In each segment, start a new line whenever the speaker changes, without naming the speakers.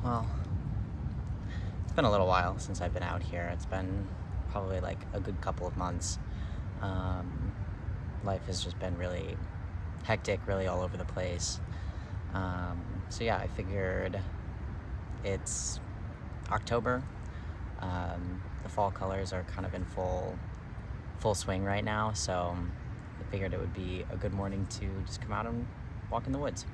Well, it's been a little while since I've been out here. It's been probably like a good couple of months. Um, Life has just been really hectic, really all over the place. So yeah, I figured it's October. The fall colors are kind of in full swing right now, so I figured it would be a good morning to just come out and walk in the woods.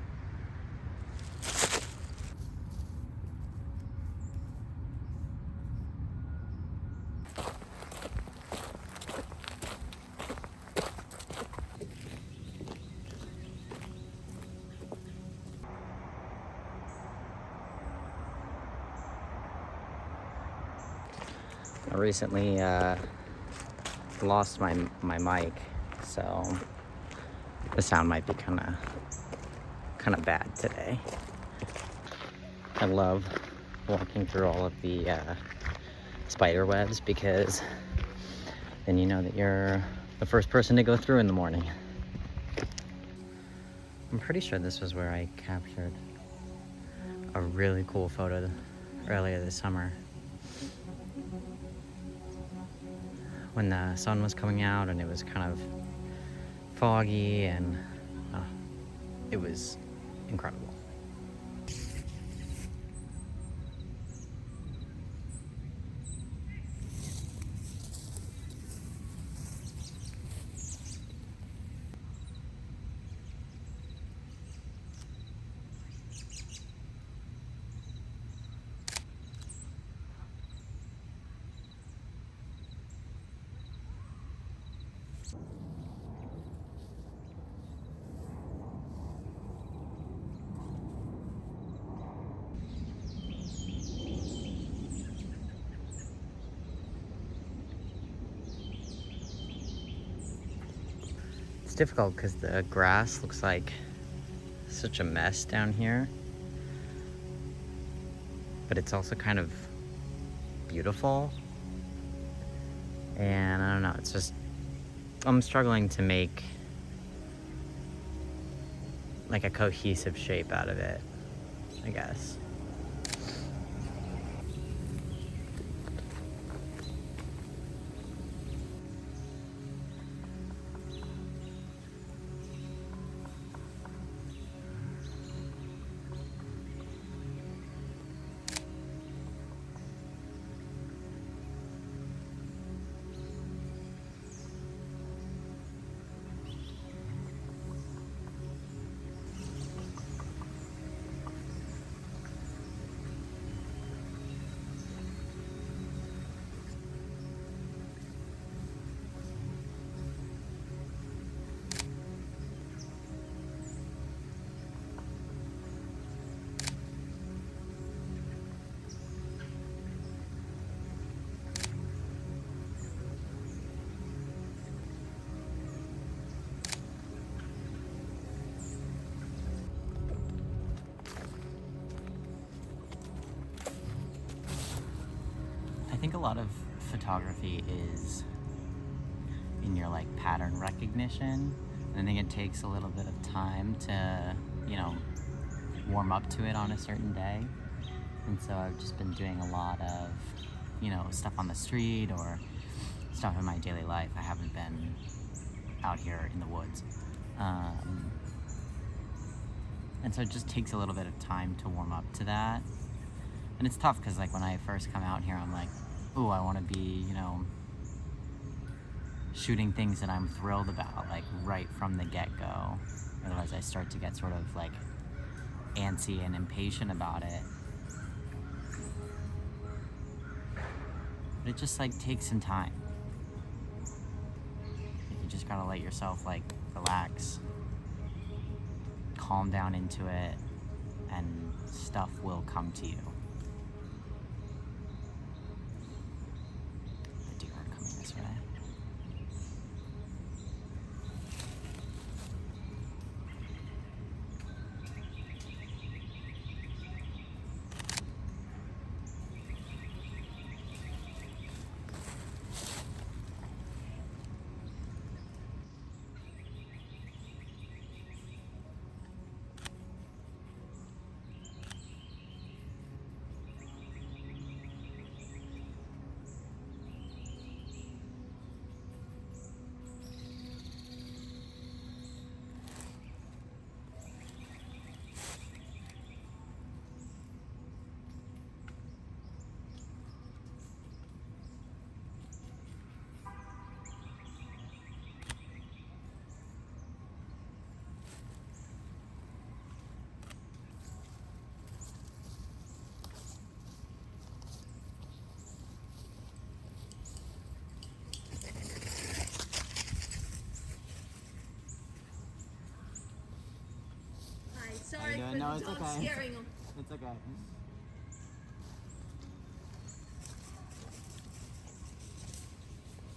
I recently lost my mic, so the sound might be kind of bad today. I love walking through all of the spider webs because then you know that you're the first person to go through in the morning. I'm pretty sure this was where I captured a really cool photo earlier this summer when the sun was coming out and it was kind of foggy, and it was incredible. It's difficult because the grass looks like such a mess down here, but it's also kind of beautiful. And I don't know, it's just, I'm struggling to make like a cohesive shape out of it, I guess. I think a lot of photography is in your like pattern recognition. And I think it takes a little bit of time to, warm up to it on a certain day. And so I've just been doing a lot of, stuff on the street or stuff in my daily life. I haven't been out here in the woods. And so it just takes a little bit of time to warm up to that. And it's tough because like when I first come out here, I'm like, ooh, I want to be, shooting things that I'm thrilled about, like right from the get-go. Otherwise I start to get sort of like antsy and impatient about it. But it just like takes some time. You just gotta let yourself like relax, calm down into it, and stuff will come to you. The deer are coming this way.
Sorry
doing?
for
No,
the
it's
dog
okay.
scaring them.
It's okay.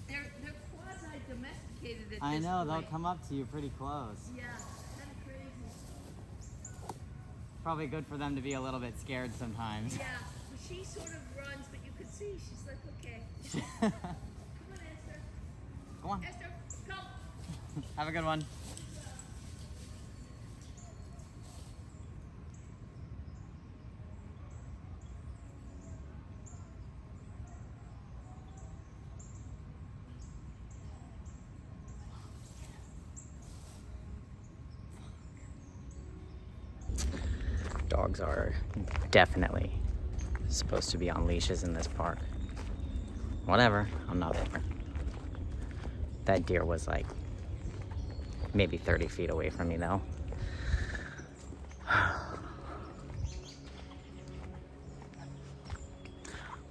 They're quasi-domesticated at this
I know,
point.
they'll come up to you pretty close.
Yeah, kind of crazy.
Probably good for them to be a little bit scared sometimes.
Yeah, well, she sort of runs, but you can see she's like, okay. Come on, Esther.
Come on.
Esther, come.
Have a good one. Dogs are definitely supposed to be on leashes in this park. Whatever, I'm not there. That deer was like maybe 30 feet away from me though.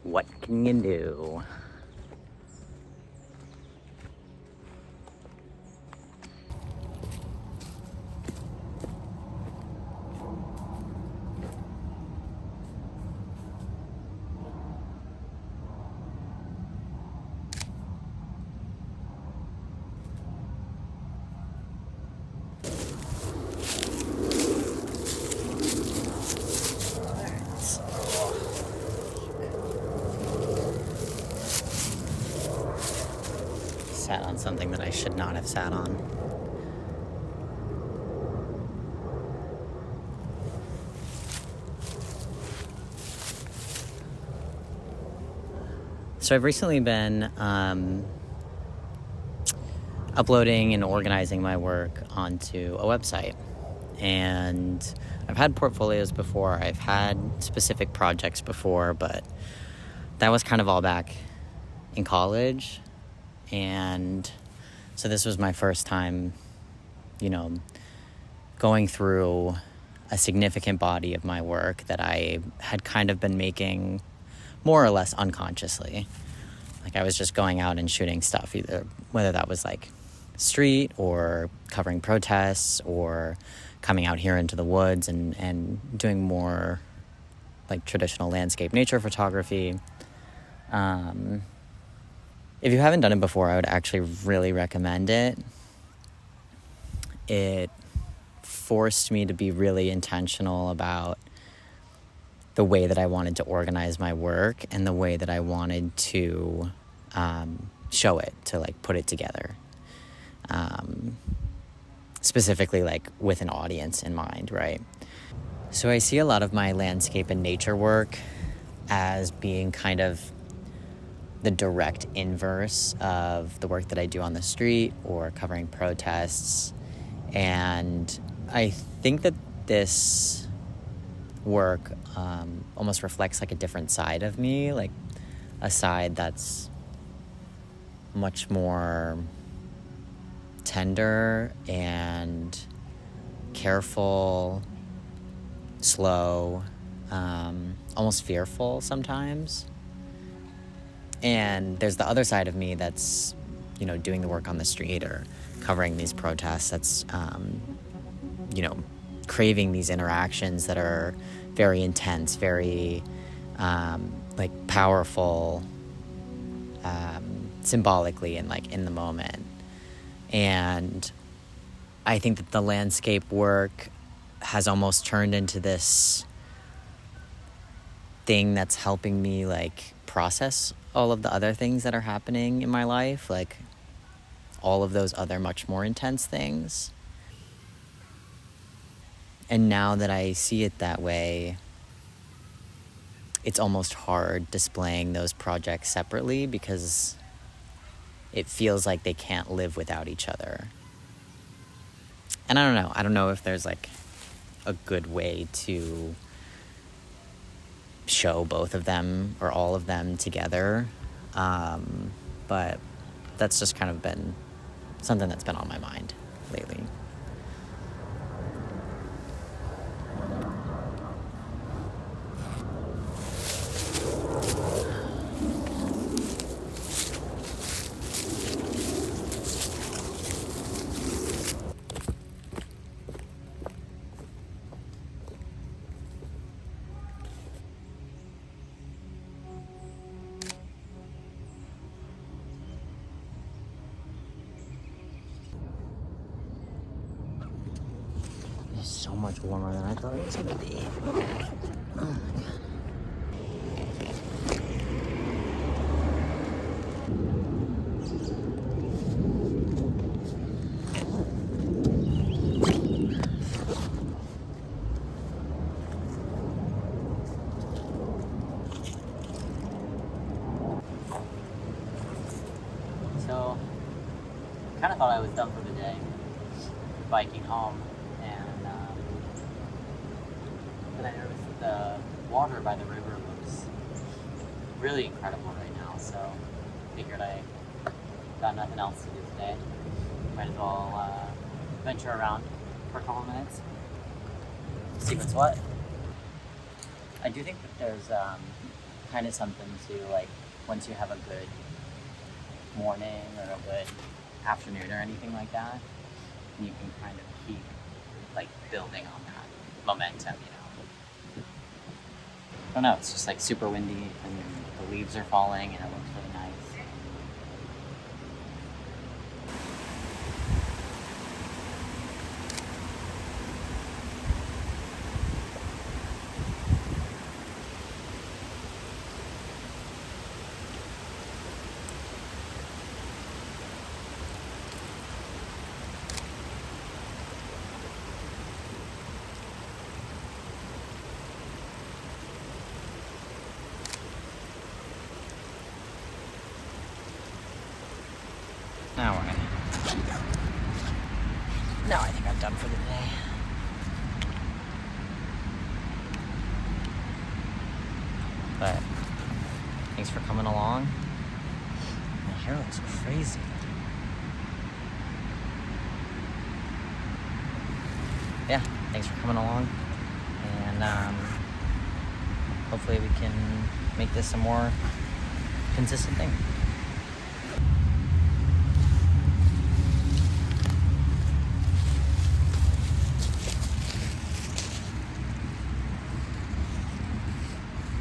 What can you do? Sat on something that I should not have sat on. So I've recently been uploading and organizing my work onto a website. And I've had portfolios before, I've had specific projects before, but that was kind of all back in college. And so this was my first time, going through a significant body of my work that I had kind of been making more or less unconsciously. Like I was just going out and shooting stuff, either whether that was like street or covering protests or coming out here into the woods and doing more like traditional landscape nature photography. If you haven't done it before, I would actually really recommend it. It forced me to be really intentional about the way that I wanted to organize my work and the way that I wanted to show it, to like put it together. Specifically like with an audience in mind, right? So I see a lot of my landscape and nature work as being kind of the direct inverse of the work that I do on the street or covering protests. And I think that this work almost reflects like a different side of me, like a side that's much more tender and careful, slow, almost fearful sometimes. And there's the other side of me that's, doing the work on the street or covering these protests, that's, craving these interactions that are very intense, very, like powerful, symbolically and like in the moment. And I think that the landscape work has almost turned into this thing that's helping me like process all of the other things that are happening in my life, like all of those other much more intense things. And now that I see it that way, it's almost hard displaying those projects separately because it feels like they can't live without each other. And I don't know if there's like a good way to show both of them or all of them together. But that's just kind of been something that's been on my mind lately. much warmer than I thought it was gonna be. Oh my god. So, kind of thought I was done for the day, biking home, and then I noticed that the water by the river looks really incredible right now, so figured I got nothing else to do today. Might as well venture around for a couple minutes, see what's what. I do think that there's kind of something to, like, once you have a good morning or a good afternoon or anything like that, you can kind of keep, like, building on that momentum, you know. I don't know, it's just like super windy and the leaves are falling and it looks really nice. Now we're gonna. Now I think I'm done for the day. But thanks for coming along. My hair looks crazy. Yeah, thanks for coming along, and hopefully we can make this a more consistent thing.